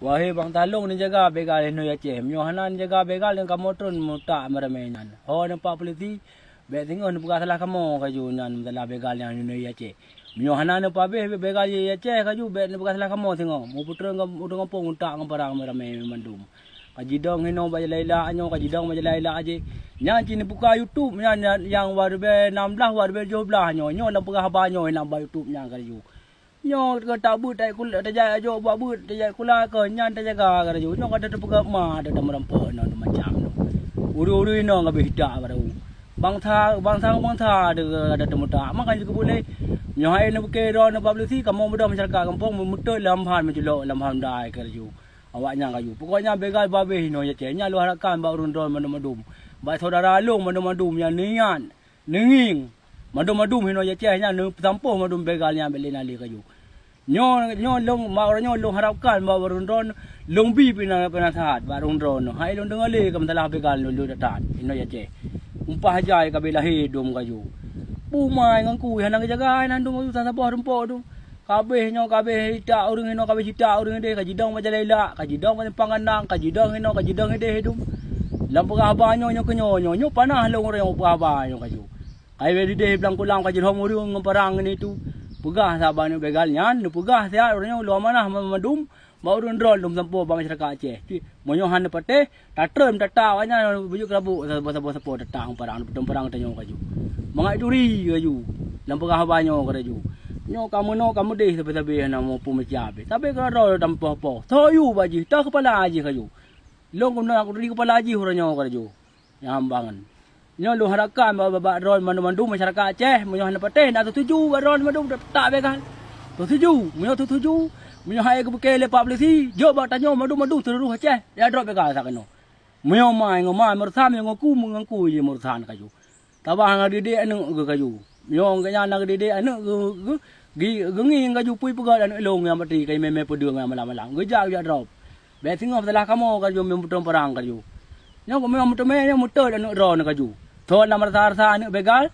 Wahai bang talung ni jaga begal no ya ceh. Myo hanan jaga begal dengan kamoton muta meramenan. Ho nampak polisi be tengok buka salah kamu kaju nan dalam begal yang no ya ceh. Myo hanan nampak be begal ya ceh kaju be buka salah kamu tengok. Mu putra ngam udang kampung muta ngam parang merame mandum. Kaji dong hino ba laila anyo kaji dong ba laila aje. Nya cini buka YouTube nya yang waru be 16 waru be 17 nyo lam pegah banyo nak ba YouTube nya kaju. Nyo tak but tak kula tak jaya jo buat but tak jaya kula ke nyan tak jaga kada jo nyo kada terpegak ma ada merempa no macam no uru-uru no ngabe hidak kada bang tha ada temuta makan juga boleh nyo hai no ke ro no publicity kamu mudah masyarakat kampung memutul lamhan menjelok lamhan dai kada jo awaknya kaju pokoknya begal babe no ya cenya lu harakan ba urun don madum ba saudara long madum yang nian ninging madum hino ya cenya no sampo madum begalnya belena li kaju nyo long ma nyo long harapkan bawa rundron long bi pina sahat ba rundron hai long dengar le kam salah begal lu datat ino ya ce umpah jai kabela hidum kaju pumai ngangku hanang jaga nan dum usan sabah rempo tu kabeh nyo kabeh ita urang hino kabeh cita urang de kajidong majalela kajidong panganang kajidong hino kajidong de hidum lampu abanyo nyo nyo panah long orang abanyo kaju ai we de bilang kulang kajidong urang ngparang ni tu pegah saban begal nyan pegah sia orangnya lu manah madum mau rundrol dum sampo bang masyarakat Aceh monyo han pate tatrem tata wanya bujuk rabu sapo tatang parang perang tanyo kaju mangai duri kaju lam pegah banyo kaju nyo kamu deh sabe na mo pumajabe tapi kalau dam popo toyu baji ta kepala aji kaju long kuna aku di kepala aji orangnya kaju nyambangan nyo lu harakan baba rol mandu masyarakat Aceh munyo han pateh nak tuju rol mandu tak begal tuju munyo tuju munyo hai ke kele publicity jo ba tanyo mandu seluruh Aceh dia drop begal sakeno munyo mai ngomai mersam ngoku mengangku je mursan kaju tabah ngadide anu ke kaju munyo kanya nak dide anu gi gengi kaju pui pegal anu long yang mati kai meme pedung yang malam-malam gejak dia drop be tengok salah kamu kaju memputung perang kaju nyo memang muter anu ron kaju thon nam rasa anu begal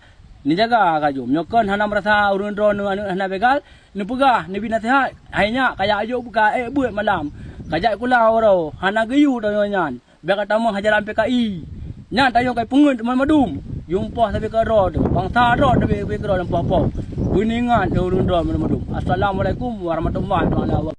ni jaga kaju nyokon hanam rasa urun ron anu hana begal ni pegah ni bina sehat hanya kaya ajo buka buat malam kajak kula oro hana geyu to nyan be kata mo hajaran PKI nyan tayo kai pungut madum jumpa sampai ke ro tu bangsa ro be ke ro nampak apa kuningan urun ron madum assalamualaikum warahmatullahi wabarakatuh.